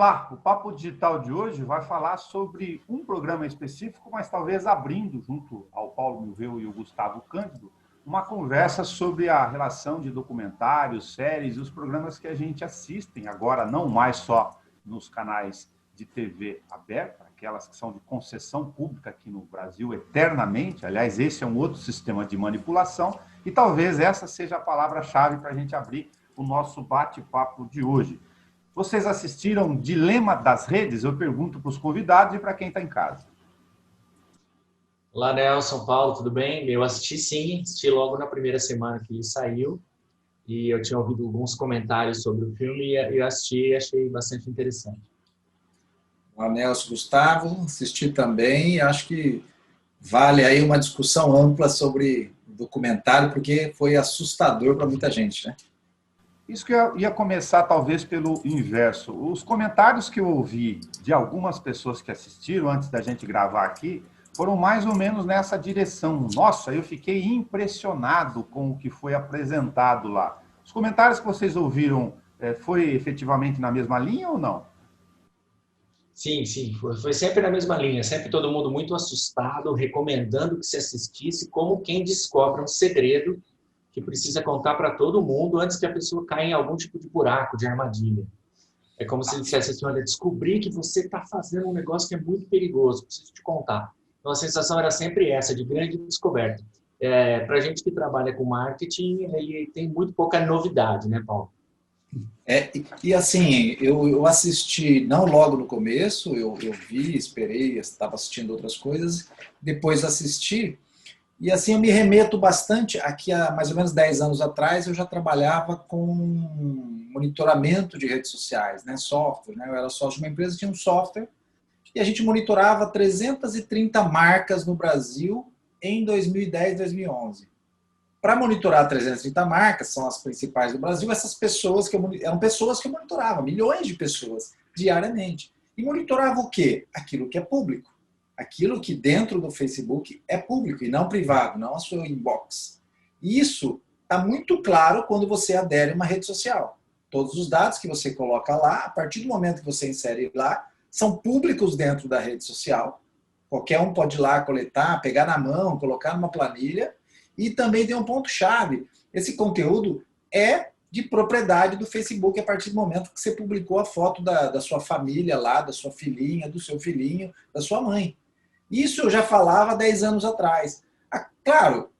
Olá, o Papo Digital de hoje vai falar sobre um programa específico, mas talvez abrindo, junto ao Paulo Milveu e o Gustavo Cândido, uma conversa sobre a relação de documentários, séries e os programas que a gente assiste, agora não mais só nos canais de TV aberta, aquelas que são de concessão pública aqui no Brasil eternamente. Aliás, esse é um outro sistema de manipulação e talvez essa seja a palavra-chave para a gente abrir o nosso bate-papo de hoje. Vocês assistiram Dilema das Redes? Eu pergunto para os convidados e para quem está em casa. Olá, Nelson, Paulo, tudo bem? Eu assisti sim, assisti logo na primeira semana que ele saiu e eu tinha ouvido alguns comentários sobre o filme e eu assisti e achei bastante interessante. Olá, Nelson, Gustavo, assisti também e acho que vale aí uma discussão ampla sobre o documentário, porque foi assustador para muita gente, né? Isso que eu ia começar, talvez, pelo inverso. Os comentários que eu ouvi de algumas pessoas que assistiram antes da gente gravar aqui foram mais ou menos nessa direção. Nossa, eu fiquei impressionado com o que foi apresentado lá. Os comentários que vocês ouviram foi efetivamente na mesma linha ou não? Sim, foi sempre na mesma linha, sempre todo mundo muito assustado, recomendando que se assistisse, como quem descobre um segredo que precisa contar para todo mundo antes que a pessoa caia em algum tipo de buraco, de armadilha. É como se ele dissesse assim, olha, descobri que você está fazendo um negócio que é muito perigoso, preciso te contar. Então a sensação era sempre essa, de grande descoberta. Para a gente que trabalha com marketing, ele tem muito pouca novidade, né, Paulo? E assim, eu assisti, não logo no começo, eu vi, esperei, estava assistindo outras coisas, depois assisti. E assim, eu me remeto bastante, aqui há mais ou menos 10 anos atrás, eu já trabalhava com monitoramento de redes sociais, né, software, né, eu era sócio de uma empresa que tinha um software, e a gente monitorava 330 marcas no Brasil em 2010, 2011. Para monitorar 330 marcas, são as principais do Brasil, essas pessoas eram pessoas que eu monitorava, milhões de pessoas, diariamente. E monitorava o quê? Aquilo que é público. Aquilo que dentro do Facebook é público e não privado, não a sua inbox. Isso está muito claro quando você adere a uma rede social. Todos os dados que você coloca lá, a partir do momento que você insere lá, são públicos dentro da rede social. Qualquer um pode ir lá coletar, pegar na mão, colocar numa planilha. E também tem um ponto-chave. Esse conteúdo é de propriedade do Facebook a partir do momento que você publicou a foto da sua família lá, da sua filhinha, do seu filhinho, da sua mãe. Isso eu já falava 10 anos atrás. Claro,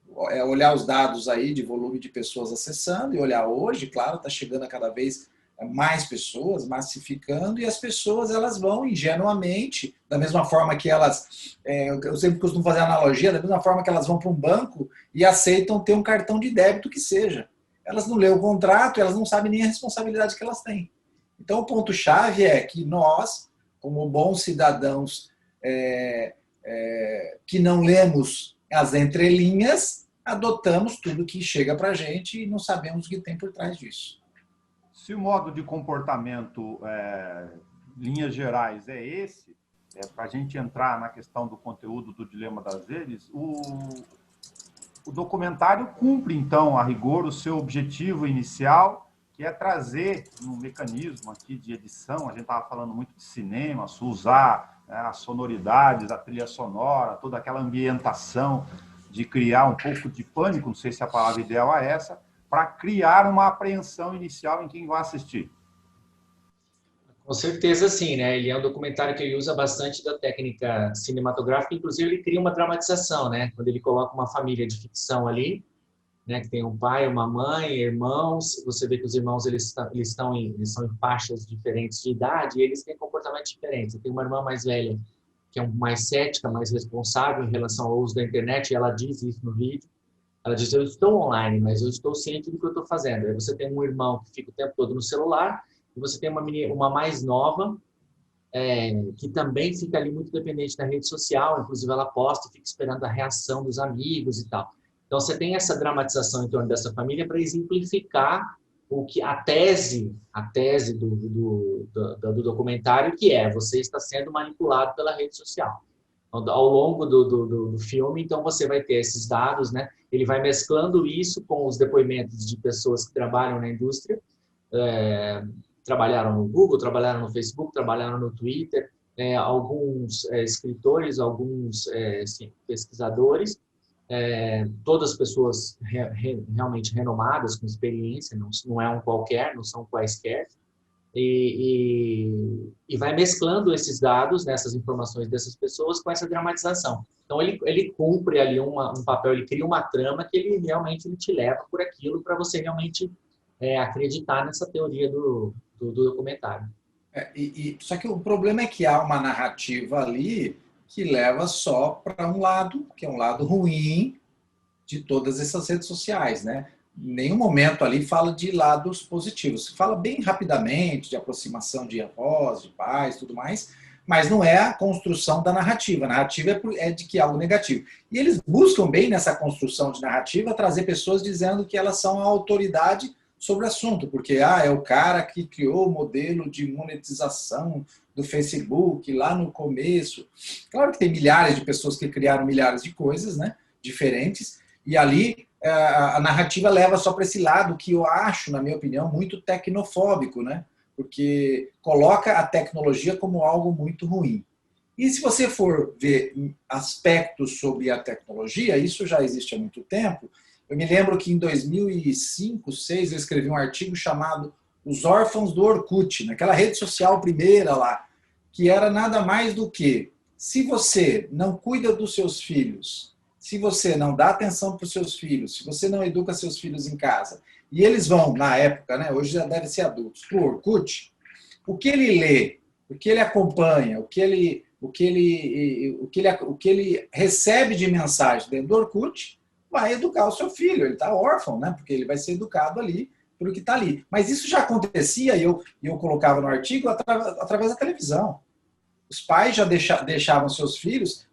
olhar os dados aí de volume de pessoas acessando e olhar hoje, claro, está chegando a cada vez mais pessoas, massificando, e as pessoas elas vão ingenuamente, da mesma forma que elas, eu sempre costumo fazer analogia, da mesma forma que elas vão para um banco e aceitam ter um cartão de débito que seja. Elas não lêem o contrato, elas não sabem nem a responsabilidade que elas têm. Então o ponto-chave é que nós, como bons cidadãos que não lemos as entrelinhas, adotamos tudo que chega para a gente e não sabemos o que tem por trás disso. Se o modo de comportamento, linhas gerais, é esse, para a gente entrar na questão do conteúdo do Dilema das Redes, o documentário cumpre, então, a rigor, o seu objetivo inicial, que é trazer um mecanismo aqui de edição. A gente estava falando muito de cinema, usar as sonoridades, a trilha sonora, toda aquela ambientação de criar um pouco de pânico, não sei se a palavra ideal é essa, para criar uma apreensão inicial em quem vai assistir. Com certeza sim, né? Ele é um documentário que ele usa bastante da técnica cinematográfica, inclusive ele cria uma dramatização, né? Quando ele coloca uma família de ficção ali, né? Que tem um pai, uma mãe, irmãos, você vê que os irmãos eles são em faixas diferentes de idade e eles têm comportamentos diferentes. Tem uma irmã mais velha que é mais cética, mais responsável em relação ao uso da internet, e ela diz isso no vídeo. Ela diz, eu estou online, mas eu estou ciente do que eu estou fazendo. Aí você tem um irmão que fica o tempo todo no celular, e você tem uma mais nova, que também fica ali muito dependente da rede social, inclusive ela posta e fica esperando a reação dos amigos e tal. Então você tem essa dramatização em torno dessa família para exemplificar o que a tese do documentário, que é você está sendo manipulado pela rede social. Ao longo do filme, então você vai ter esses dados, né? Ele vai mesclando isso com os depoimentos de pessoas que trabalham na indústria, trabalharam no Google, trabalharam no Facebook, trabalharam no Twitter, alguns escritores, alguns pesquisadores, todas pessoas realmente renomadas, com experiência, não é um qualquer, não são quaisquer, e vai mesclando esses dados, né, essas informações dessas pessoas com essa dramatização. Então, ele cumpre ali um papel, ele cria uma trama que ele realmente te leva por aquilo para você realmente acreditar nessa teoria do documentário. Só que o problema é que há uma narrativa ali que leva só para um lado, que é um lado ruim de todas essas redes sociais, né? Em nenhum momento ali fala de lados positivos. Fala bem rapidamente de aproximação de avós, de pais, tudo mais, mas não é a construção da narrativa. A narrativa é de que é algo negativo. E eles buscam bem nessa construção de narrativa trazer pessoas dizendo que elas são a autoridade sobre o assunto, porque é o cara que criou o modelo de monetização do Facebook lá no começo. Claro que tem milhares de pessoas que criaram milhares de coisas, né, diferentes, e ali a narrativa leva só para esse lado que eu acho, na minha opinião, muito tecnofóbico, né, porque coloca a tecnologia como algo muito ruim. E se você for ver aspectos sobre a tecnologia, isso já existe há muito tempo. Eu me lembro que em 2005, 2006, eu escrevi um artigo chamado Os Órfãos do Orkut, naquela rede social primeira lá, que era nada mais do que, se você não cuida dos seus filhos, se você não dá atenção para os seus filhos, se você não educa seus filhos em casa, e eles vão, na época, né, hoje já devem ser adultos, para o Orkut, o que ele lê, o que ele acompanha, o que ele recebe de mensagem dentro do Orkut, vai educar o seu filho. Ele está órfão, né? Porque ele vai ser educado ali pelo que está ali. Mas isso já acontecia, e eu colocava no artigo, através da televisão. Os pais já deixavam seus filhos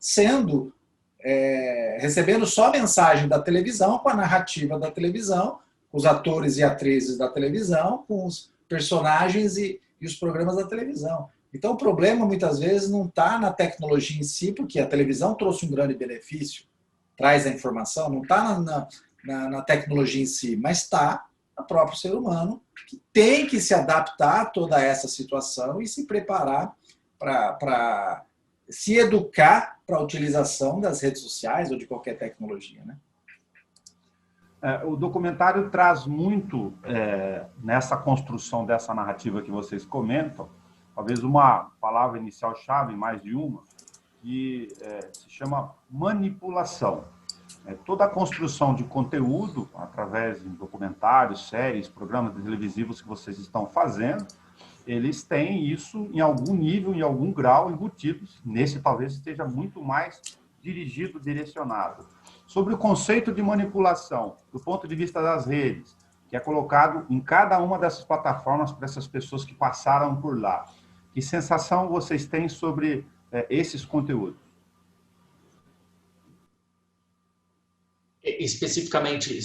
recebendo só mensagem da televisão, com a narrativa da televisão, com os atores e atrizes da televisão, com os personagens e os programas da televisão. Então, o problema, muitas vezes, não está na tecnologia em si, porque a televisão trouxe um grande benefício, traz a informação, não está na tecnologia em si, mas está no próprio ser humano, que tem que se adaptar a toda essa situação e se preparar para se educar para a utilização das redes sociais ou de qualquer tecnologia, né? O documentário traz muito, nessa construção dessa narrativa que vocês comentam, talvez uma palavra inicial-chave, mais de uma, que se chama manipulação. Toda a construção de conteúdo, através de documentários, séries, programas televisivos que vocês estão fazendo, eles têm isso em algum nível, em algum grau, embutidos. Nesse talvez esteja muito mais dirigido, direcionado. Sobre o conceito de manipulação, do ponto de vista das redes, que é colocado em cada uma dessas plataformas para essas pessoas que passaram por lá. Que sensação vocês têm sobre esses conteúdos? Especificamente,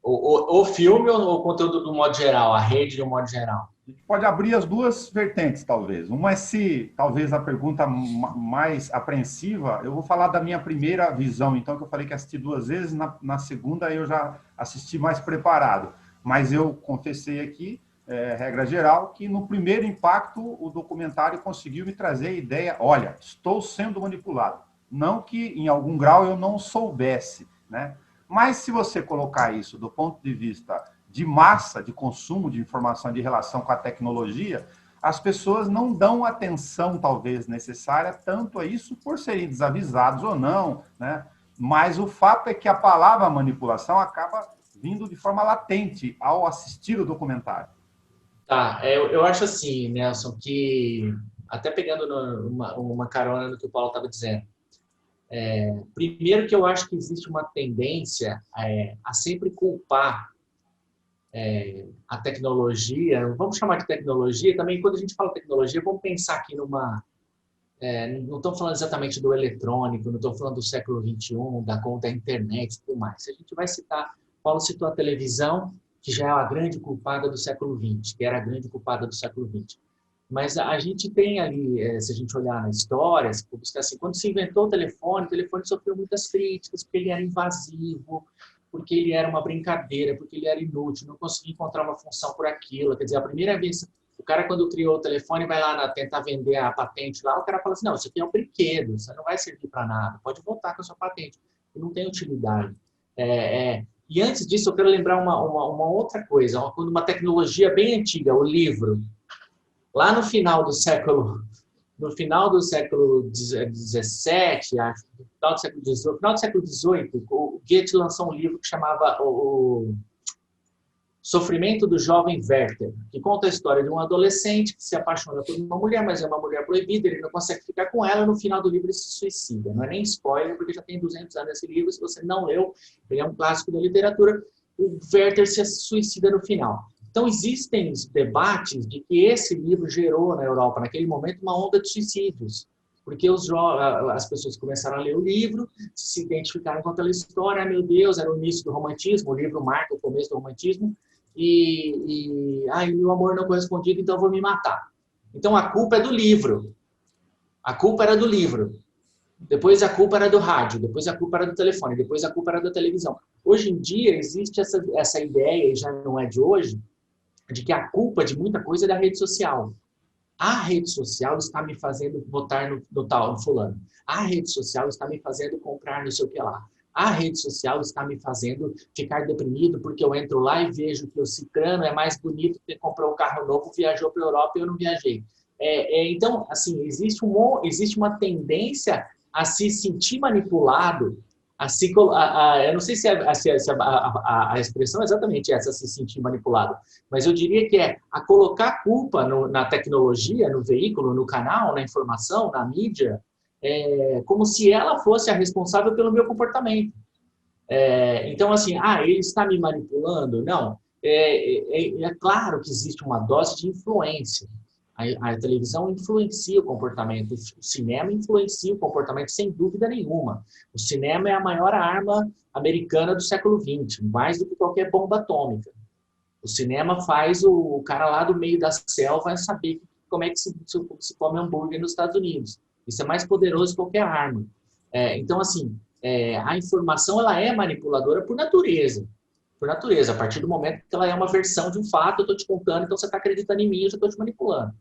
o filme ou o conteúdo do modo geral, a rede de um modo geral? A gente pode abrir as duas vertentes, talvez. Uma é se, talvez, a pergunta mais apreensiva, eu vou falar da minha primeira visão, então, que eu falei que assisti 2 vezes, na segunda eu já assisti mais preparado. Mas eu confessei aqui, regra geral, que no primeiro impacto o documentário conseguiu me trazer a ideia, olha, estou sendo manipulado. Não que em algum grau eu não soubesse, né? Mas se você colocar isso do ponto de vista de massa, de consumo de informação, de relação com a tecnologia, as pessoas não dão atenção, talvez, necessária tanto a isso por serem desavisados ou não, né? Mas o fato é que a palavra manipulação acaba vindo de forma latente ao assistir o documentário. Tá, eu acho assim, Nelson, que até pegando uma carona no que o Paulo estava dizendo, primeiro que eu acho que existe uma tendência a sempre culpar a tecnologia, vamos chamar de tecnologia, também quando a gente fala tecnologia, vamos pensar aqui numa... não estou falando exatamente do eletrônico, não estou falando do século XXI, da internet e tudo mais. Se a gente vai citar, Paulo citou a televisão, que já é a grande culpada do século XX, que era a grande culpada do século XX. Mas a gente tem ali, se a gente olhar na história, buscar assim, quando se inventou o telefone sofreu muitas críticas, porque ele era invasivo, porque ele era uma brincadeira, porque ele era inútil, não conseguia encontrar uma função por aquilo. Quer dizer, a primeira vez, o cara quando criou o telefone vai lá tentar vender a patente lá, o cara fala assim, não, isso aqui é um brinquedo, isso não vai servir para nada, pode voltar com a sua patente, não tem utilidade. E antes disso, eu quero lembrar uma outra coisa, uma tecnologia bem antiga, o livro. Lá no final do século XVII, acho, no final do século XVIII, o Goethe lançou um livro que chamava o Sofrimento do Jovem Werther, que conta a história de um adolescente que se apaixona por uma mulher, mas é uma mulher proibida, ele não consegue ficar com ela, no final do livro ele se suicida. Não é nem spoiler, porque já tem 200 anos esse livro, se você não leu, ele é um clássico da literatura, o Werther se suicida no final. Então, existem debates de que esse livro gerou na Europa, naquele momento, uma onda de suicídios. Porque as pessoas começaram a ler o livro, se identificaram com aquela história, meu Deus, era o início do romantismo, o livro marca o começo do romantismo, meu amor não correspondido, então eu vou me matar. Então, a culpa é do livro. A culpa era do livro. Depois a culpa era do rádio, depois a culpa era do telefone, depois a culpa era da televisão. Hoje em dia, existe essa ideia, e já não é de hoje, de que a culpa de muita coisa é da rede social. A rede social está me fazendo votar no tal, no fulano. A rede social está me fazendo comprar não sei o que lá. A rede social está me fazendo ficar deprimido porque eu entro lá e vejo que o cicrano é mais bonito porque comprou um carro novo, viajou para a Europa e eu não viajei. Então, assim, existe uma tendência a se sentir manipulado, eu não sei se a expressão é exatamente essa, se sentir manipulado, mas eu diria que é a colocar a culpa na tecnologia, no veículo, no canal, na informação, na mídia, como se ela fosse a responsável pelo meu comportamento. Então, assim, ele está me manipulando? Não. É claro que existe uma dose de influência. A televisão influencia o comportamento, o cinema influencia o comportamento, sem dúvida nenhuma. O cinema é a maior arma americana do século XX, mais do que qualquer bomba atômica. O cinema faz o cara lá do meio da selva saber como é que se come hambúrguer nos Estados Unidos. Isso é mais poderoso que qualquer arma. Então, assim, a informação ela é manipuladora por natureza. Por natureza, a partir do momento que ela é uma versão de um fato, eu estou te contando, então você está acreditando em mim, eu já estou te manipulando.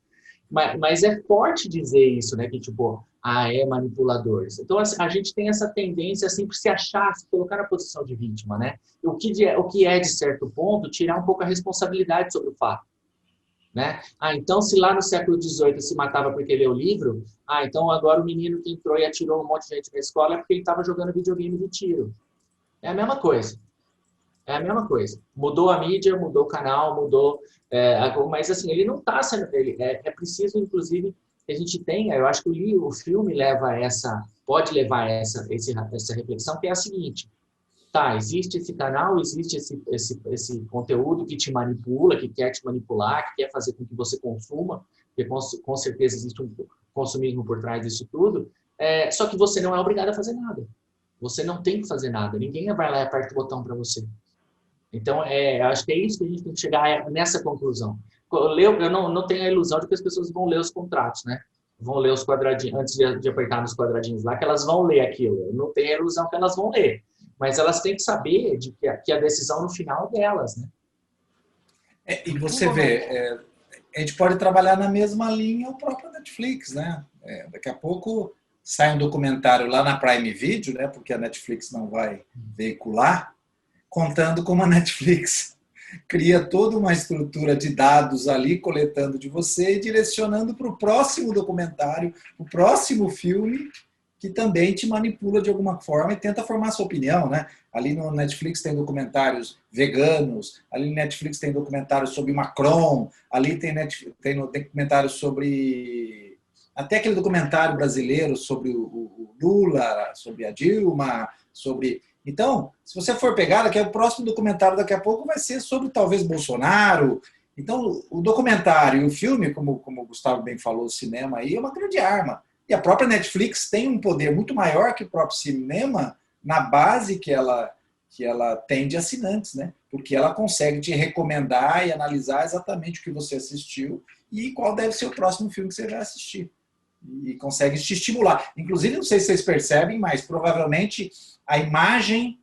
Mas é forte dizer isso, né? Que tipo, é manipulador. Então a gente tem essa tendência a sempre se achar, se colocar na posição de vítima, né? O que é, de certo ponto, tirar um pouco a responsabilidade sobre o fato. Né? Então se lá no século XVIII se matava porque leu o livro, então agora o menino que entrou e atirou um monte de gente na escola é porque ele estava jogando videogame de tiro. É a mesma coisa. É a mesma coisa. Mudou a mídia, mudou o canal, mudou... mas, assim, ele não está sendo... É preciso, inclusive, que a gente tenha... Eu acho que o filme pode levar essa reflexão, que é a seguinte. Existe esse canal, existe esse conteúdo que te manipula, que quer te manipular, que quer fazer com que você consuma, porque com certeza existe um consumismo por trás disso tudo, só que você não é obrigado a fazer nada. Você não tem que fazer nada. Ninguém vai lá e aperta o botão para você. Então, acho que é isso que a gente tem que chegar nessa conclusão. Eu não tenho a ilusão de que as pessoas vão ler os contratos, né? Vão ler os quadradinhos, antes de apertar nos quadradinhos lá, que elas vão ler aquilo. Eu não tenho a ilusão que elas vão ler. Mas elas têm que saber que a decisão no final é delas, né? E você vê, a gente pode trabalhar na mesma linha o próprio Netflix, né? Daqui a pouco sai um documentário lá na Prime Video, né? Porque a Netflix não vai veicular, contando como a Netflix cria toda uma estrutura de dados ali, coletando de você e direcionando para o próximo documentário, o próximo filme, que também te manipula de alguma forma e tenta formar sua opinião, né? Ali no Netflix tem documentários veganos, ali no Netflix tem documentários sobre Macron, ali tem documentários sobre... Até aquele documentário brasileiro sobre o Lula, sobre a Dilma, sobre... Então, se você for pegar, o próximo documentário daqui a pouco vai ser sobre talvez Bolsonaro. Então, o documentário e o filme, como o Gustavo bem falou, o cinema aí é uma grande arma. E a própria Netflix tem um poder muito maior que o próprio cinema na base que ela tem de assinantes, né? Porque ela consegue te recomendar e analisar exatamente o que você assistiu e qual deve ser o próximo filme que você vai assistir. E consegue te estimular. Inclusive, não sei se vocês percebem, mas provavelmente a imagem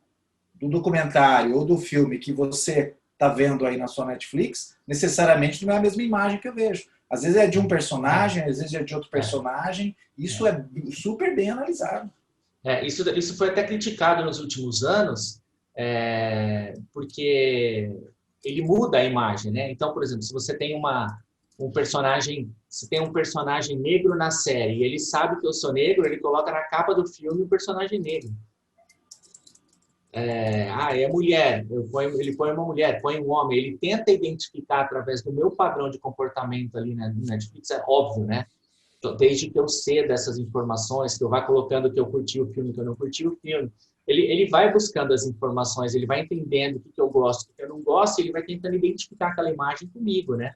do documentário ou do filme que você está vendo aí na sua Netflix, necessariamente não é a mesma imagem que eu vejo. Às vezes é de um personagem, às vezes é de outro personagem. Isso é super bem analisado. Isso foi até criticado nos últimos anos, porque ele muda a imagem, né? Então, por exemplo, se você tem um personagem negro na série e ele sabe que eu sou negro, ele coloca na capa do filme o personagem negro. É mulher, ele põe uma mulher, põe um homem, ele tenta identificar através do meu padrão de comportamento ali na Netflix, é óbvio, né? Desde que eu ceda essas informações, que eu vá colocando que eu curti o filme, que eu não curti o filme, ele vai buscando as informações, ele vai entendendo o que eu gosto, o que eu não gosto, e ele vai tentando identificar aquela imagem comigo, né?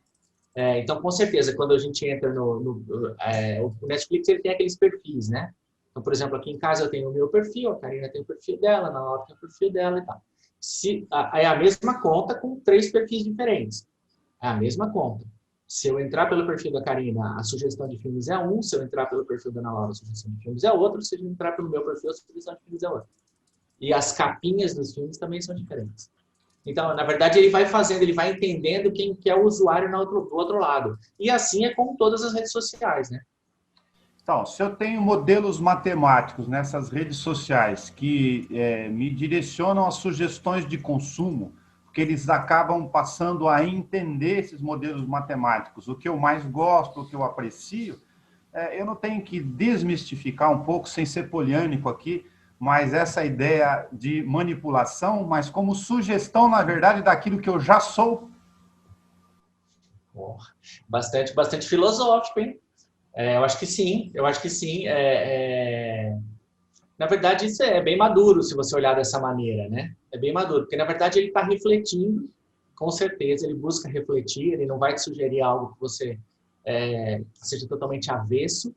Então, com certeza, quando a gente entra o Netflix, ele tem aqueles perfis, né? Então, por exemplo, aqui em casa eu tenho o meu perfil, a Karina tem o perfil dela, a Ana Laura tem o perfil dela e tal. É a mesma conta com 3 perfis diferentes. É a mesma conta. Se eu entrar pelo perfil da Karina, a sugestão de filmes é um. Se eu entrar pelo perfil da Ana Laura, a sugestão de filmes é outro. Se eu entrar pelo meu perfil, a sugestão de filmes é outra. E as capinhas dos filmes também são diferentes. Então, na verdade, ele vai fazendo, ele vai entendendo quem que é o usuário do outro lado. E assim é com todas as redes sociais, né? Então, se eu tenho modelos matemáticos nessas redes sociais que me direcionam a sugestões de consumo, porque eles acabam passando a entender esses modelos matemáticos, o que eu mais gosto, o que eu aprecio, eu não tenho que desmistificar um pouco, sem ser poliânico aqui, mas essa ideia de manipulação, mas como sugestão, na verdade, daquilo que eu já sou. Bastante filosófico, hein? Eu acho que sim, Na verdade, isso é bem maduro, se você olhar dessa maneira, né? É bem maduro, porque, na verdade, ele está refletindo, com certeza, ele busca refletir, ele não vai te sugerir algo que você seja totalmente avesso.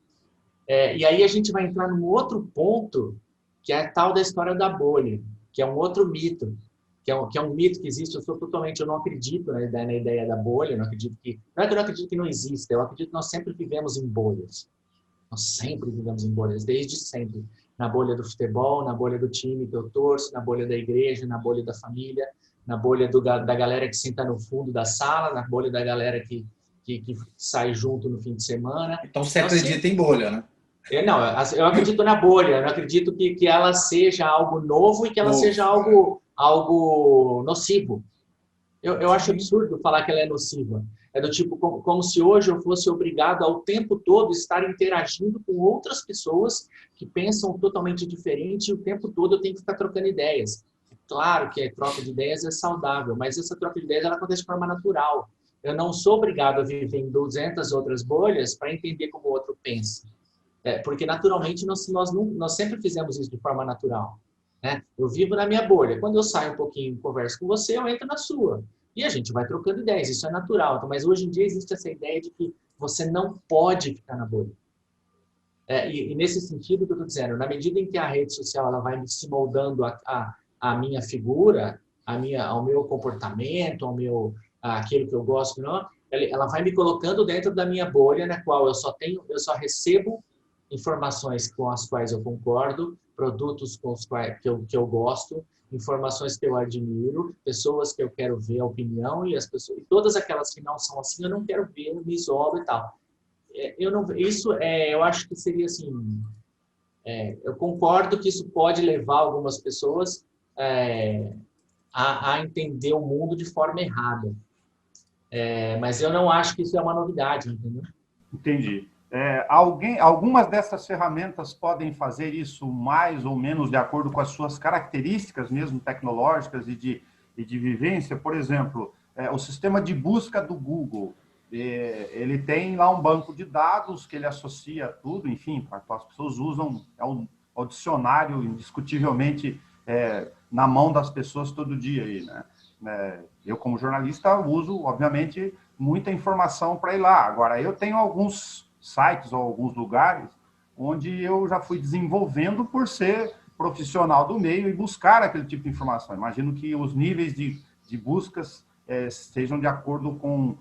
E aí a gente vai entrar num outro ponto, que é a tal da história da bolha, que é um outro mito, que é um mito que existe. Eu não acredito na ideia da bolha, não é que eu não acredito que não exista, eu acredito que nós sempre vivemos em bolhas. Nós sempre vivemos em bolhas, desde sempre. Na bolha do futebol, na bolha do time que eu torço, na bolha da igreja, na bolha da família, na bolha da galera que senta no fundo da sala, na bolha da galera que sai junto no fim de semana. Então você acredita em bolha, né? Eu acredito na bolha, eu não acredito que ela seja algo novo e que ela seja algo nocivo. Eu acho absurdo falar que ela é nociva. É do tipo, como se hoje eu fosse obrigado ao tempo todo estar interagindo com outras pessoas que pensam totalmente diferente e o tempo todo eu tenho que ficar trocando ideias. É claro que a troca de ideias é saudável, mas essa troca de ideias ela acontece de forma natural. Eu não sou obrigado a viver em 200 outras bolhas para entender como o outro pensa. Porque naturalmente nós sempre fizemos isso de forma natural. Né? Eu vivo na minha bolha. Quando eu saio um pouquinho e converso com você, eu entro na sua. E a gente vai trocando ideias, isso é natural. Então, mas hoje em dia existe essa ideia de que você não pode ficar na bolha. E nesse sentido que eu estou dizendo, na medida em que a rede social ela vai se moldando a minha figura, ao meu comportamento, aquilo que eu gosto, não, ela vai me colocando dentro da minha bolha, na qual eu só recebo informações com as quais eu concordo, produtos com os quais que eu gosto, informações que eu admiro, pessoas que eu quero ver a opinião e todas aquelas que não são assim eu não quero ver, eu me isolo e tal. Eu acho que seria assim. Eu concordo que isso pode levar algumas pessoas a entender o mundo de forma errada, mas eu não acho que isso é uma novidade, entendeu? Entendi. Algumas dessas ferramentas podem fazer isso mais ou menos de acordo com as suas características mesmo tecnológicas e de vivência. Por exemplo, o sistema de busca do Google, ele tem lá um banco de dados que ele associa tudo, enfim, as pessoas usam, o dicionário indiscutivelmente na mão das pessoas todo dia aí, né? Eu, como jornalista, uso, obviamente, muita informação para ir lá. Agora, eu tenho alguns sites ou alguns lugares onde eu já fui desenvolvendo por ser profissional do meio e buscar aquele tipo de informação. Imagino que os níveis de buscas sejam de acordo com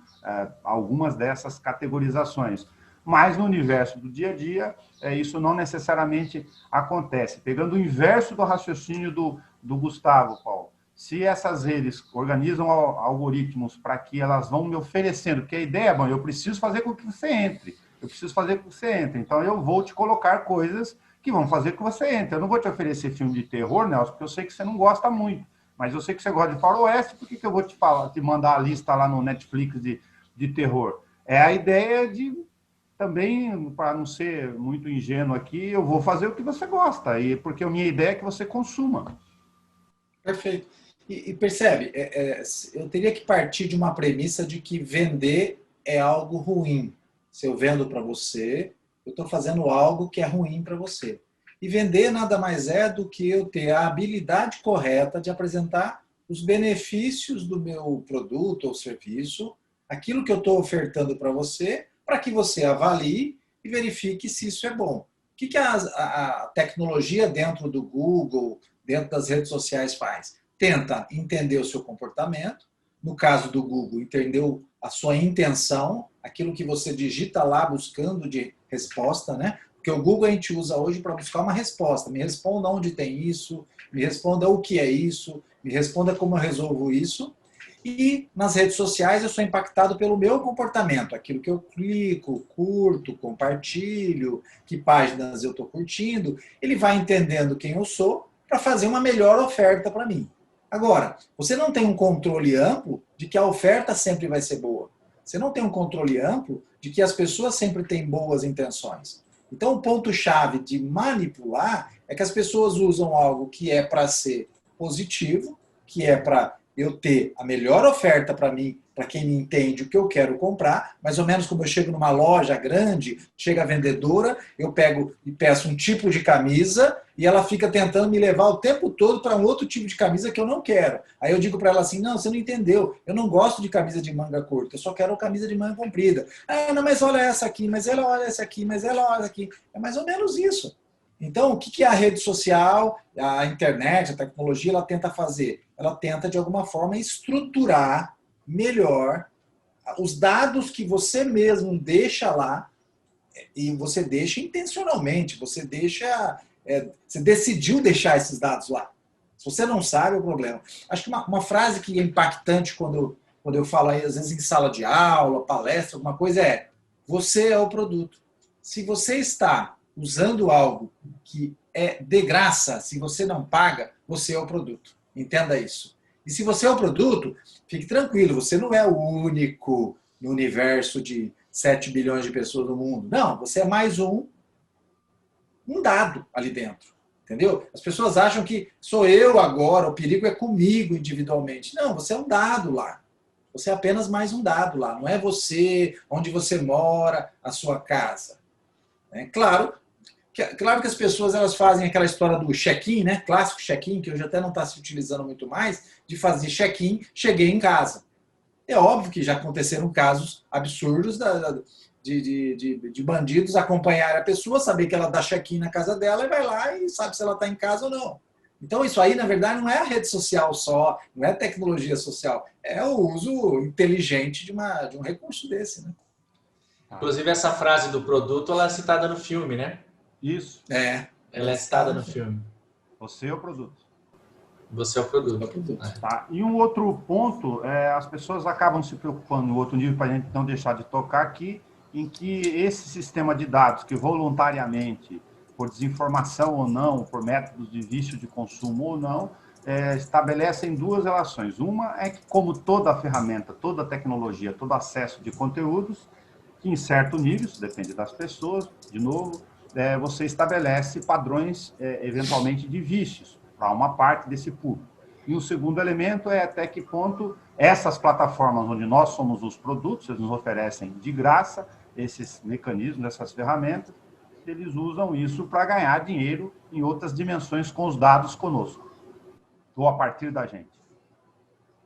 algumas dessas categorizações. Mas no universo do dia a dia, isso não necessariamente acontece. Pegando o inverso do raciocínio do Gustavo, Paulo. se essas redes organizam algoritmos para que elas vão me oferecendo, porque a ideia é, bom, eu preciso fazer com que você entre, eu preciso fazer com que você entre, então eu vou te colocar coisas que vão fazer com que você entre. Eu não vou te oferecer filme de terror, Nelson, porque eu sei que você não gosta muito, mas eu sei que você gosta de faroeste, por que eu vou te mandar a lista lá no Netflix de terror? É a ideia de também, para não ser muito ingênuo aqui, eu vou fazer o que você gosta, porque a minha ideia é que você consuma. Perfeito. E percebe, eu teria que partir de uma premissa de que vender é algo ruim. Se eu vendo para você, eu estou fazendo algo que é ruim para você. E vender nada mais é do que eu ter a habilidade correta de apresentar os benefícios do meu produto ou serviço, aquilo que eu estou ofertando para que você avalie e verifique se isso é bom. O que a tecnologia dentro do Google, dentro das redes sociais faz? Tenta entender o seu comportamento, no caso do Google, entendeu a sua intenção, aquilo que você digita lá buscando de resposta, né? Porque o Google a gente usa hoje para buscar uma resposta. Me responda onde tem isso, me responda o que é isso, me responda como eu resolvo isso. E nas redes sociais eu sou impactado pelo meu comportamento, aquilo que eu clico, curto, compartilho, que páginas eu estou curtindo. Ele vai entendendo quem eu sou para fazer uma melhor oferta para mim. Agora, você não tem um controle amplo de que a oferta sempre vai ser boa. Você não tem um controle amplo de que as pessoas sempre têm boas intenções. Então, o ponto-chave de manipular é que as pessoas usam algo que é para ser positivo, que é para eu ter a melhor oferta para mim, para quem me entende o que eu quero comprar, mais ou menos como eu chego numa loja grande, chega a vendedora, eu pego e peço um tipo de camisa e ela fica tentando me levar o tempo todo para um outro tipo de camisa que eu não quero. Aí eu digo para ela assim, não, você não entendeu, eu não gosto de camisa de manga curta, eu só quero camisa de manga comprida. Ah, não, mas olha essa aqui, mas ela olha essa aqui, mas ela olha essa aqui. É mais ou menos isso. Então, o que a rede social, a internet, a tecnologia, ela tenta fazer? Ela tenta, de alguma forma, estruturar melhor os dados que você mesmo deixa lá, e você deixa intencionalmente, você decidiu deixar esses dados lá. Se você não sabe, é o problema. Acho que uma frase que é impactante quando eu falo aí, às vezes em sala de aula, palestra, alguma coisa é: você é o produto. Se você está usando algo que é de graça, se você não paga, você é o produto. Entenda isso. E se você é o produto, fique tranquilo, você não é o único no universo de 7 bilhões de pessoas no mundo. Não, você é mais um dado ali dentro. Entendeu? As pessoas acham que sou eu agora, o perigo é comigo individualmente. Não, você é um dado lá. Você é apenas mais um dado lá. Não é você, onde você mora, a sua casa. Claro que as pessoas elas fazem aquela história do check-in, né? Clássico check-in, que hoje até não está se utilizando muito mais, de fazer check-in, cheguei em casa. É óbvio que já aconteceram casos absurdos de bandidos acompanhar a pessoa, saber que ela dá check-in na casa dela e vai lá e sabe se ela está em casa ou não. Então isso aí, na verdade, não é a rede social só, não é tecnologia social, é o uso inteligente de um recurso desse, né? Inclusive, essa frase do produto, ela é citada no filme, né? Isso. Ela é citada no filme. Você é o produto. Você é o produto. Tá. E um outro ponto, as pessoas acabam se preocupando no outro nível, para a gente não deixar de tocar aqui, em que esse sistema de dados, que voluntariamente, por desinformação ou não, por métodos de vício de consumo ou não, estabelecem duas relações. Uma é que, como toda ferramenta, toda tecnologia, todo acesso de conteúdos, que em certo nível, isso depende das pessoas, de novo, você estabelece padrões, eventualmente, de vícios para uma parte desse público. E um segundo elemento é até que ponto essas plataformas onde nós somos os produtos, eles nos oferecem de graça esses mecanismos, essas ferramentas, eles usam isso para ganhar dinheiro em outras dimensões com os dados conosco, ou a partir da gente.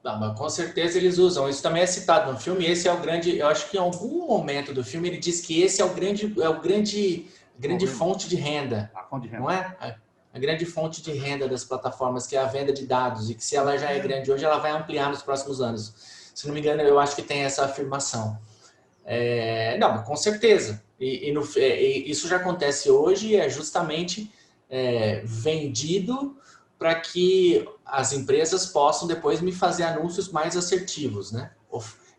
Não, mas com certeza eles usam. Isso também é citado no filme. Esse é o grande. Eu acho que em algum momento do filme ele diz que esse é a grande fonte de renda. A fonte de renda. Não é? A grande fonte de renda das plataformas, que é a venda de dados, e que se ela já é grande hoje, ela vai ampliar nos próximos anos. Se não me engano, eu acho que tem essa afirmação. Não, com certeza. Isso já acontece hoje e é justamente vendido para que as empresas possam depois me fazer anúncios mais assertivos, né?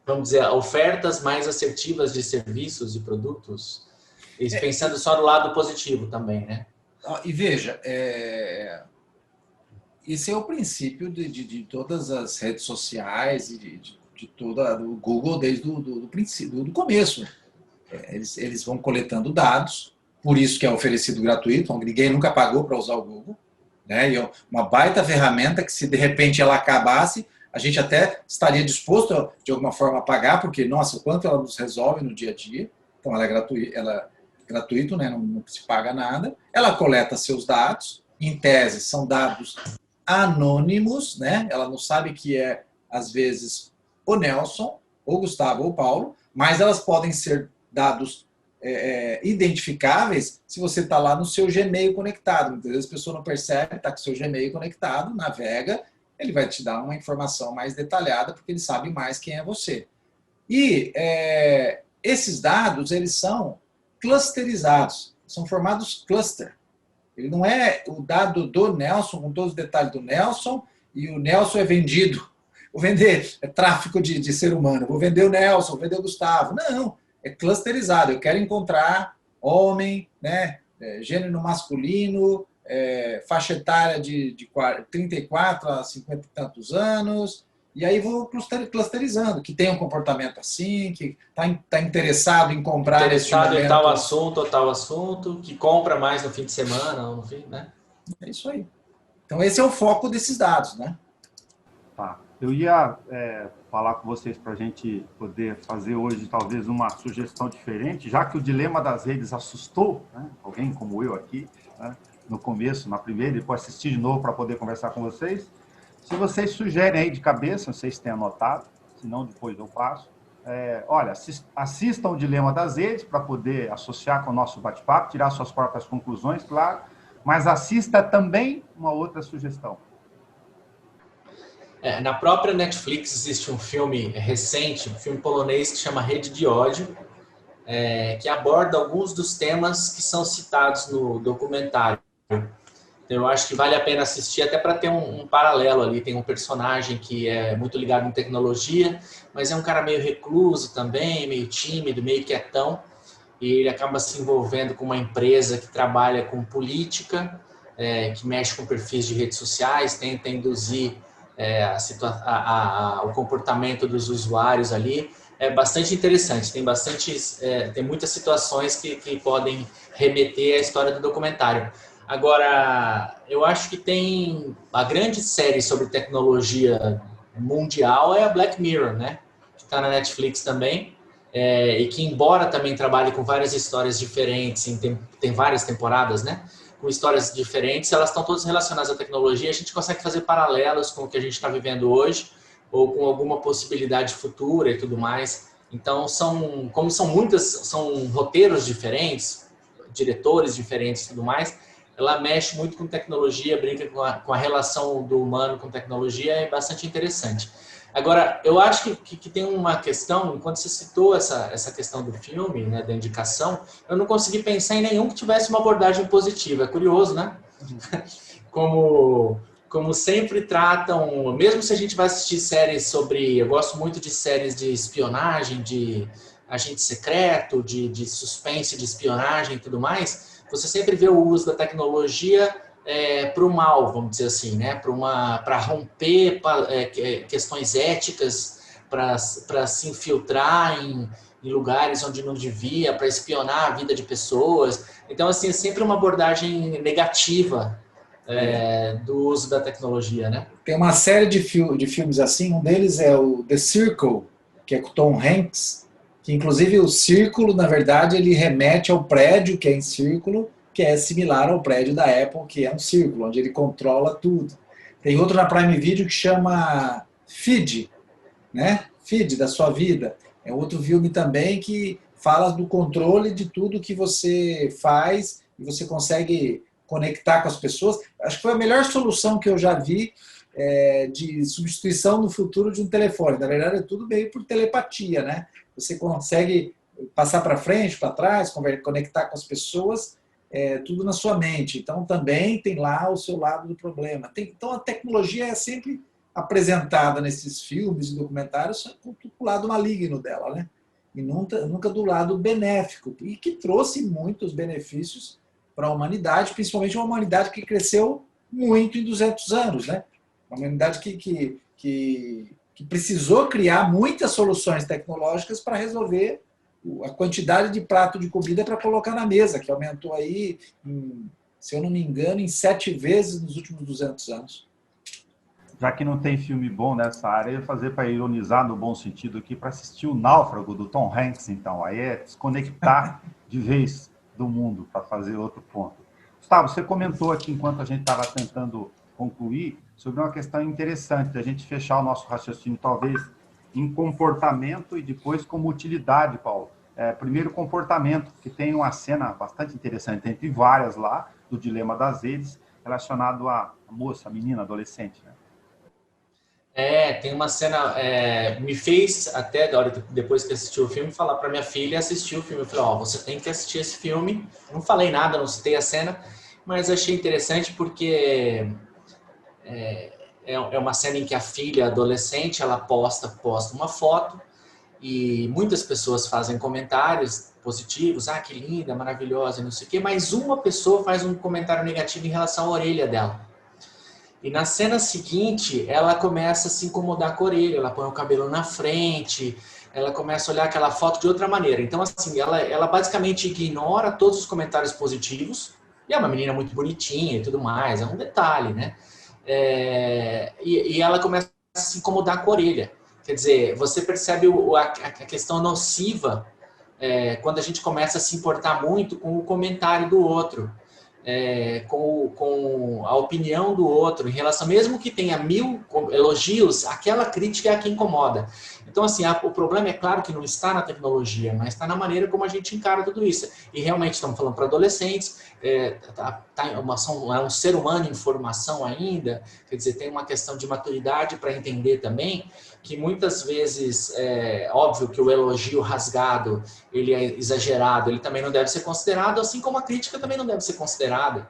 Vamos dizer, ofertas mais assertivas de serviços e produtos, e pensando só do lado positivo também, né? E veja, esse é o princípio de todas as redes sociais e de toda o Google desde do princípio, do começo. Eles vão coletando dados, por isso que é oferecido gratuito, ninguém nunca pagou para usar o Google, né? E é uma baita ferramenta que, se de repente ela acabasse, a gente até estaria disposto de alguma forma a pagar, porque, nossa, o quanto ela nos resolve no dia a dia. Então ela é gratuito, né? Não se paga nada. Ela coleta seus dados, em tese são dados anônimos, né? Ela não sabe que é, às vezes, o Nelson, ou Gustavo, ou Paulo, mas elas podem ser dados identificáveis se você está lá no seu Gmail conectado. Muitas vezes a pessoa não percebe, está com o seu Gmail conectado, navega, ele vai te dar uma informação mais detalhada, porque ele sabe mais quem é você. E esses dados, eles são clusterizados, são formados cluster. Ele não é o dado do Nelson, com todos os detalhes do Nelson, e o Nelson é vendido. Vou vender, é tráfico de ser humano, vou vender o Nelson, vou vender o Gustavo. Não, é clusterizado. Eu quero encontrar homem, né, gênero masculino, faixa etária de 34 a 50 e tantos anos, e aí vou clusterizando, que tem um comportamento assim, que está interessado em comprar. Interessado em tal assunto ou tal assunto, que compra mais no fim de semana, ou no fim, né? É isso aí. Então esse é o foco desses dados, né? Tá. Eu ia falar com vocês para a gente poder fazer hoje talvez uma sugestão diferente, já que o dilema das redes assustou, né, alguém como eu aqui, né, no começo, na primeira, e depois assistir de novo para poder conversar com vocês. Se vocês sugerem aí de cabeça, não sei se têm anotado, se não depois eu passo. Olha, assistam o dilema das redes para poder associar com o nosso bate-papo, tirar suas próprias conclusões, claro, mas assista também uma outra sugestão. Na própria Netflix existe um filme recente, um filme polonês que chama Rede de Ódio, que aborda alguns dos temas que são citados no documentário. Então, eu acho que vale a pena assistir até para ter um paralelo ali. Tem um personagem que é muito ligado em tecnologia, mas é um cara meio recluso também, meio tímido, meio quietão, e ele acaba se envolvendo com uma empresa que trabalha com política, que mexe com perfis de redes sociais, tenta induzir o comportamento dos usuários ali. É bastante interessante, tem muitas situações que podem remeter à história do documentário. Agora, eu acho que tem a grande série sobre tecnologia mundial é a Black Mirror, né? Que está na Netflix também, e que, embora também trabalhe com várias histórias diferentes, tem várias temporadas, né? Com histórias diferentes, elas estão todas relacionadas à tecnologia, a gente consegue fazer paralelos com o que a gente está vivendo hoje, ou com alguma possibilidade futura e tudo mais. Então, como são roteiros diferentes, diretores diferentes e tudo mais, ela mexe muito com tecnologia, brinca com a relação do humano com tecnologia, é bastante interessante. Agora, eu acho que tem uma questão, enquanto você citou essa questão do filme, né, da indicação, eu não consegui pensar em nenhum que tivesse uma abordagem positiva. É curioso, né? Como sempre tratam, mesmo se a gente vai assistir séries eu gosto muito de séries de espionagem, de agente secreto, de suspense, de espionagem e tudo mais, você sempre vê o uso da tecnologia para o mal, vamos dizer assim, né? Para romper questões éticas, para se infiltrar em lugares onde não devia, para espionar a vida de pessoas. Então, assim, é sempre uma abordagem negativa do uso da tecnologia, né? Tem uma série de filmes assim, um deles é o The Circle, que é com Tom Hanks, que inclusive o círculo, na verdade, ele remete ao prédio que é em círculo, que é similar ao prédio da Apple, que é um círculo, onde ele controla tudo. Tem outro na Prime Video que chama Feed, né? Feed da sua vida. É outro filme também que fala do controle de tudo que você faz e você consegue conectar com as pessoas. Acho que foi a melhor solução que eu já vi de substituição no futuro de um telefone. Na verdade, é tudo meio por telepatia, né? Você consegue passar para frente, para trás, conectar com as pessoas tudo na sua mente. Então, também tem lá o seu lado do problema. Então, a tecnologia é sempre apresentada nesses filmes e documentários com o lado maligno dela, né? E nunca do lado benéfico, e que trouxe muitos benefícios para a humanidade, principalmente uma humanidade que cresceu muito em 200 anos, né? Uma humanidade que precisou criar muitas soluções tecnológicas para resolver a quantidade de prato de comida para colocar na mesa, que aumentou aí, se eu não me engano, em 7 vezes nos últimos 200 anos. Já que não tem filme bom nessa área, eu ia fazer para ironizar no bom sentido aqui, para assistir o Náufrago, do Tom Hanks, então. Aí é desconectar de vez do mundo, para fazer outro ponto. Gustavo, você comentou aqui, enquanto a gente estava tentando concluir, sobre uma questão interessante, da gente fechar o nosso raciocínio, talvez, em comportamento e depois como utilidade, Paulo. Primeiro, comportamento, que tem uma cena bastante interessante, entre várias lá, do Dilema das Redes, relacionado à moça, a menina, adolescente, né? Tem uma cena, me fez até, depois que assistiu o filme, falar para minha filha assistir o filme. Eu falei, você tem que assistir esse filme. Não falei nada, não citei a cena, mas achei interessante porque é uma cena em que a filha adolescente, ela posta uma foto e muitas pessoas fazem comentários positivos, que linda, maravilhosa, não sei o quê, mas uma pessoa faz um comentário negativo em relação à orelha dela. E na cena seguinte, ela começa a se incomodar com a orelha, ela põe o cabelo na frente, ela começa a olhar aquela foto de outra maneira. Então, assim, ela basicamente ignora todos os comentários positivos, e é uma menina muito bonitinha e tudo mais, é um detalhe, né? E ela começa a se incomodar com a orelha. Quer dizer, você percebe a questão nociva quando a gente começa a se importar muito com o comentário do outro. Com a opinião do outro, em relação, mesmo que tenha 1000 elogios, aquela crítica é a que incomoda. Então, assim, o problema é claro que não está na tecnologia, mas está na maneira como a gente encara tudo isso. E realmente estamos falando para adolescentes, é um ser humano em formação ainda, quer dizer, tem uma questão de maturidade para entender também que muitas vezes, óbvio que o elogio rasgado, ele é exagerado, ele também não deve ser considerado, assim como a crítica também não deve ser considerada.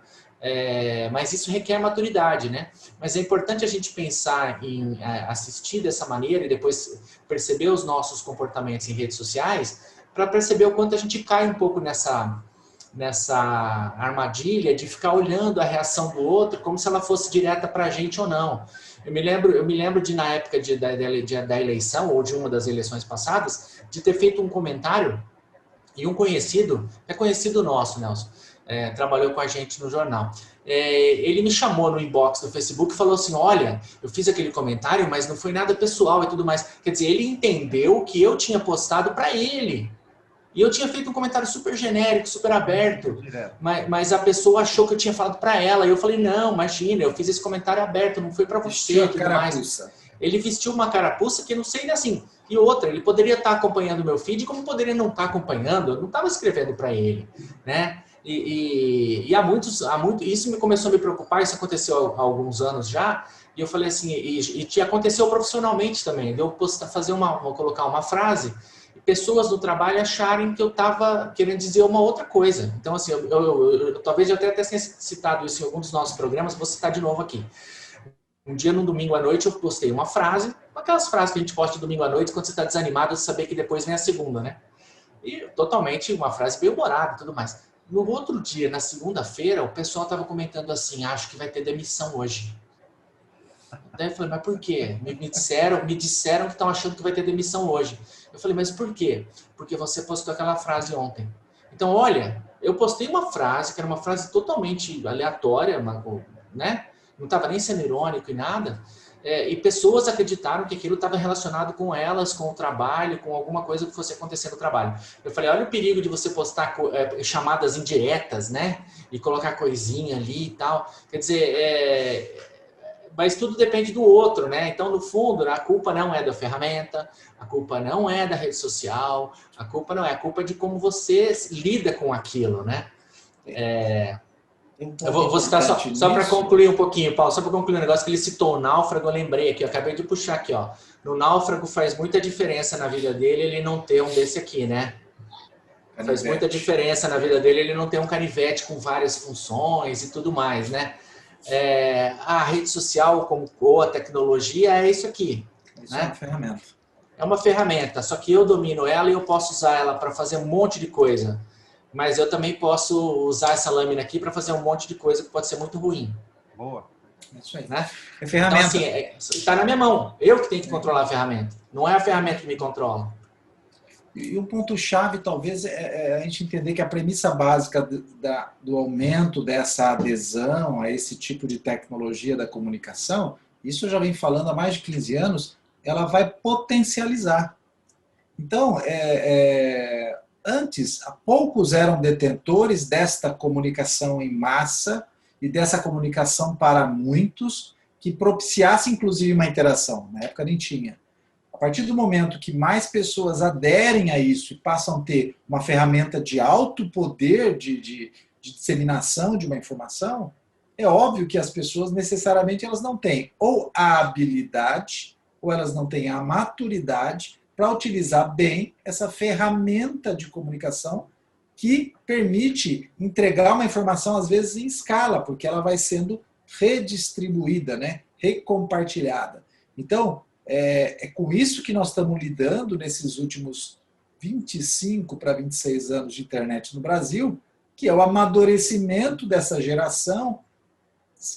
Mas isso requer maturidade, né? Mas é importante a gente pensar em assistir dessa maneira e depois perceber os nossos comportamentos em redes sociais para perceber o quanto a gente cai um pouco nessa armadilha de ficar olhando a reação do outro como se ela fosse direta para a gente ou não. Eu me lembro de, na época da eleição, ou de uma das eleições passadas, de ter feito um comentário e um conhecido, é conhecido nosso, Nelson, trabalhou com a gente no jornal. Ele me chamou no inbox do Facebook e falou assim, olha, eu fiz aquele comentário, mas não foi nada pessoal e tudo mais. Quer dizer, ele entendeu que eu tinha postado para ele. E eu tinha feito um comentário super genérico, super aberto, mas a pessoa achou que eu tinha falado para ela. E eu falei, não, imagina, eu fiz esse comentário aberto, não foi para você e tudo mais. Ele vestiu uma carapuça que eu não sei, assim. E outra, ele poderia estar acompanhando o meu feed, como poderia não estar acompanhando. Eu não estava escrevendo para ele, né? E isso me começou a me preocupar, isso aconteceu há alguns anos já. E eu falei assim, e aconteceu profissionalmente também. Eu vou colocar uma frase, pessoas do trabalho acharem que eu estava querendo dizer uma outra coisa. Então, assim, talvez eu até tenha citado isso em algum dos nossos programas, vou citar de novo aqui. Um dia, num domingo à noite, eu postei uma frase, aquelas frases que a gente posta de domingo à noite, quando você está desanimado, de saber que depois vem a segunda, né? E totalmente uma frase bem humorada e tudo mais. No outro dia, na segunda-feira, o pessoal estava comentando assim, acho que vai ter demissão hoje. Daí eu falei, mas por quê? Me disseram que estão achando que vai ter demissão hoje. Eu falei, mas por quê? Porque você postou aquela frase ontem. Então, olha, eu postei uma frase, que era uma frase totalmente aleatória, né? Não estava nem sendo irônico e nada, e pessoas acreditaram que aquilo estava relacionado com elas, com o trabalho, com alguma coisa que fosse acontecer no trabalho. Eu falei, olha o perigo de você postar chamadas indiretas, né? E colocar coisinha ali e tal. Quer dizer, mas tudo depende do outro, né? Então, no fundo, a culpa não é da ferramenta, a culpa não é da rede social, a culpa é de como você lida com aquilo, né? Eu vou citar só para concluir um pouquinho, Paulo, só para concluir um negócio que ele citou, o náufrago, eu lembrei aqui, eu acabei de puxar aqui, ó. No náufrago faz muita diferença na vida dele ele não ter um desse aqui, né? Faz muita diferença na vida dele ele não ter um canivete com várias funções e tudo mais, né? A rede social, como a tecnologia, é isso aqui. Isso né? é uma ferramenta. É uma ferramenta, só que eu domino ela e eu posso usar ela para fazer um monte de coisa. Mas eu também posso usar essa lâmina aqui para fazer um monte de coisa que pode ser muito ruim. Boa. É isso aí. Né? É ferramenta. Então, assim, está na minha mão. Eu que tenho que controlar a ferramenta. Não é a ferramenta que me controla. E o ponto-chave, talvez, é a gente entender que a premissa básica do aumento dessa adesão a esse tipo de tecnologia da comunicação, isso eu já venho falando há mais de 15 anos, ela vai potencializar. Então, antes, poucos eram detentores desta comunicação em massa e dessa comunicação para muitos, que propiciasse, inclusive, uma interação. Na época nem tinha. A partir do momento que mais pessoas aderem a isso e passam a ter uma ferramenta de alto poder de disseminação de uma informação, é óbvio que as pessoas necessariamente elas não têm ou a habilidade ou elas não têm a maturidade para utilizar bem essa ferramenta de comunicação que permite entregar uma informação, às vezes, em escala, porque ela vai sendo redistribuída, né? Recompartilhada. Então, é com isso que nós estamos lidando nesses últimos 25 para 26 anos de internet no Brasil, que é o amadurecimento dessa geração,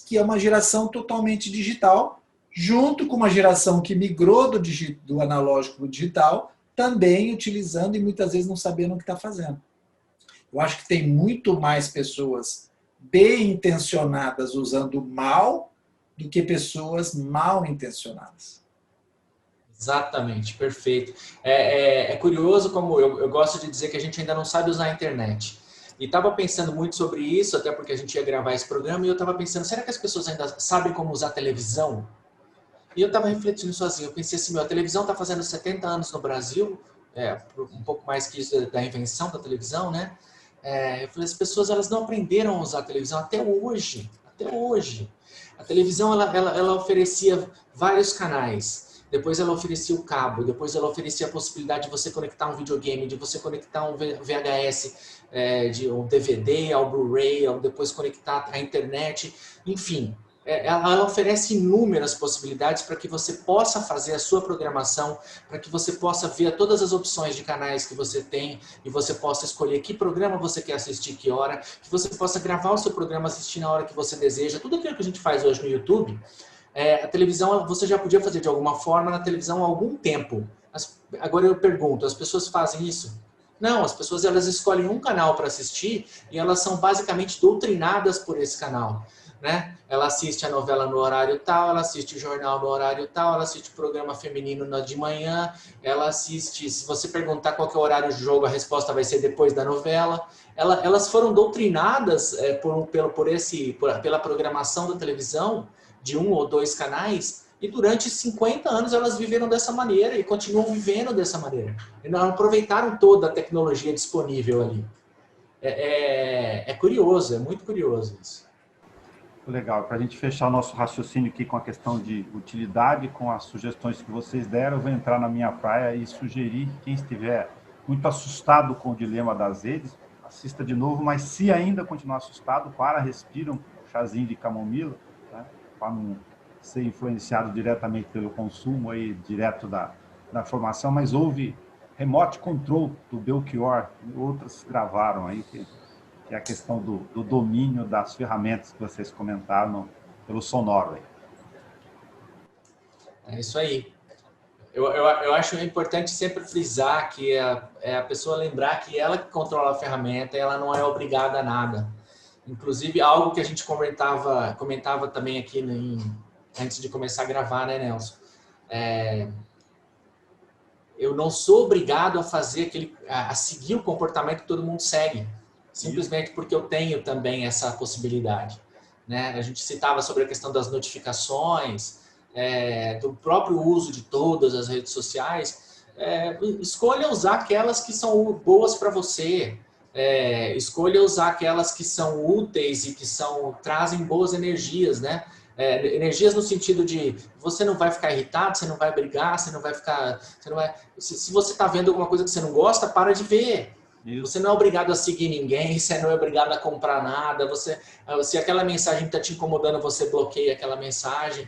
que é uma geração totalmente digital, junto com uma geração que migrou do analógico para o digital, também utilizando e muitas vezes não sabendo o que está fazendo. Eu acho que tem muito mais pessoas bem intencionadas usando mal do que pessoas mal intencionadas. Exatamente, perfeito. É curioso como eu gosto de dizer que a gente ainda não sabe usar a internet. E estava pensando muito sobre isso, até porque a gente ia gravar esse programa, e eu estava pensando, será que as pessoas ainda sabem como usar televisão? E eu estava refletindo sozinho, eu pensei assim, a televisão está fazendo 70 anos no Brasil, um pouco mais que isso da invenção da televisão, né? Eu falei, as pessoas elas não aprenderam a usar a televisão até hoje. A televisão ela oferecia vários canais. Depois ela oferecia o cabo, depois ela oferecia a possibilidade de você conectar um videogame, de você conectar um VHS, de um DVD ao Blu-ray, depois conectar a internet, enfim. Ela oferece inúmeras possibilidades para que você possa fazer a sua programação, para que você possa ver todas as opções de canais que você tem e você possa escolher que programa você quer assistir, que hora, que você possa gravar o seu programa, assistir na hora que você deseja. Tudo aquilo que a gente faz hoje no YouTube, a televisão você já podia fazer de alguma forma na televisão há algum tempo. Agora eu pergunto, as pessoas fazem isso? Não, as pessoas elas escolhem um canal para assistir e elas são basicamente doutrinadas por esse canal. Né? Ela assiste a novela no horário tal, ela assiste o jornal no horário tal, ela assiste o programa feminino de manhã, ela assiste, se você perguntar qual que é o horário do jogo, a resposta vai ser depois da novela. Elas foram doutrinadas pela programação da televisão, de 1 ou 2 canais, e durante 50 anos elas viveram dessa maneira e continuam vivendo dessa maneira. E não aproveitaram toda a tecnologia disponível ali. É curioso, é muito curioso isso. Legal. Para a gente fechar o nosso raciocínio aqui com a questão de utilidade, com as sugestões que vocês deram, eu vou entrar na minha praia e sugerir que quem estiver muito assustado com o dilema das redes, assista de novo, mas se ainda continuar assustado, respira um chazinho de camomila, né, para não ser influenciado diretamente pelo consumo aí, direto da formação, mas houve Remote Control do Belchior, e outras gravaram aí, que é a questão do domínio das ferramentas que vocês comentaram pelo sonoro. Aí. É isso aí. Eu acho importante sempre frisar que a pessoa lembrar que ela que controla a ferramenta, ela não é obrigada a nada. Inclusive, algo que a gente comentava também aqui antes de começar a gravar, né, Nelson? Eu não sou obrigado a seguir o comportamento que todo mundo segue. Simplesmente porque eu tenho também essa possibilidade. Né? A gente citava sobre a questão das notificações, do próprio uso de todas as redes sociais. Escolha usar aquelas que são boas para você. Escolha usar aquelas que são úteis e que trazem boas energias, né? Energias no sentido de você não vai ficar irritado, você não vai brigar, você não vai ficar... Se você está vendo alguma coisa que você não gosta, para de ver. Você não é obrigado a seguir ninguém, você não é obrigado a comprar nada, se aquela mensagem está te incomodando, você bloqueia aquela mensagem.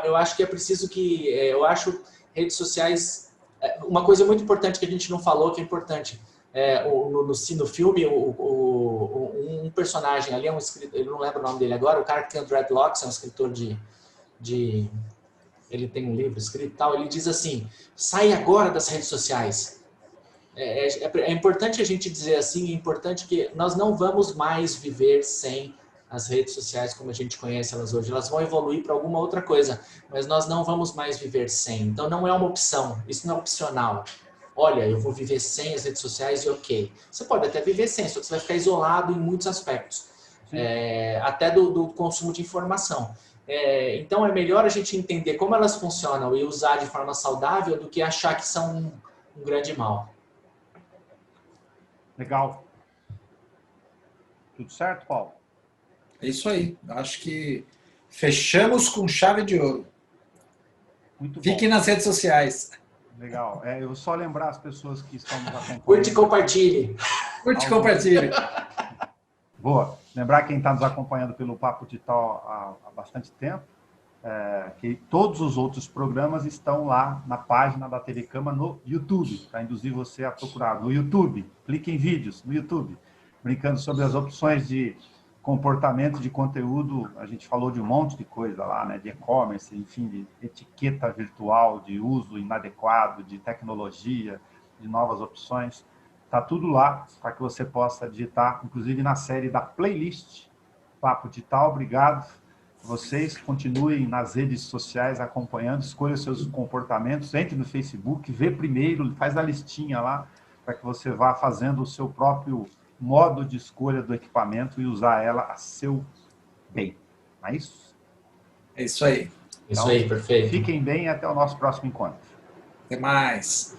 Eu acho que é preciso eu acho redes sociais, uma coisa muito importante que a gente não falou, que é importante, no filme, um personagem ali, é um escritor, eu não lembro o nome dele agora, o cara que tem o Dreadlocks, é um escritor ele tem um livro escrito e tal, ele diz assim, sai agora das redes sociais. É importante a gente dizer assim, é importante que nós não vamos mais viver sem as redes sociais como a gente conhece elas hoje. Elas vão evoluir para alguma outra coisa, mas nós não vamos mais viver sem. Então não é uma opção, isso não é opcional. Olha, eu vou viver sem as redes sociais e ok. Você pode até viver sem, só que você vai ficar isolado em muitos aspectos. Até do consumo de informação. Então é melhor a gente entender como elas funcionam e usar de forma saudável do que achar que são um grande mal. Legal. Tudo certo, Paulo? É isso aí. Acho que fechamos com chave de ouro. Muito bom. Fiquem nas redes sociais. Legal. Eu vou só lembrar as pessoas que estão nos acompanhando. Curte e compartilhe. Curte e compartilhe. Boa. Lembrar quem está nos acompanhando pelo Papo Digital há bastante tempo, que todos os outros programas estão lá na página da TV Cama no YouTube, para induzir você a procurar no YouTube. Clique em vídeos no YouTube, brincando sobre as opções de comportamento de conteúdo. A gente falou de um monte de coisa lá, né? De e-commerce, enfim, de etiqueta virtual, de uso inadequado, de tecnologia, de novas opções. Está tudo lá para que você possa digitar, inclusive na série da playlist Papo Digital. Obrigado. Vocês continuem nas redes sociais acompanhando, escolha seus comportamentos, entre no Facebook, vê primeiro, faz a listinha lá, para que você vá fazendo o seu próprio modo de escolha do equipamento e usar ela a seu bem. Não é isso? É isso aí. Isso aí, perfeito. Fiquem bem e até o nosso próximo encontro. Até mais.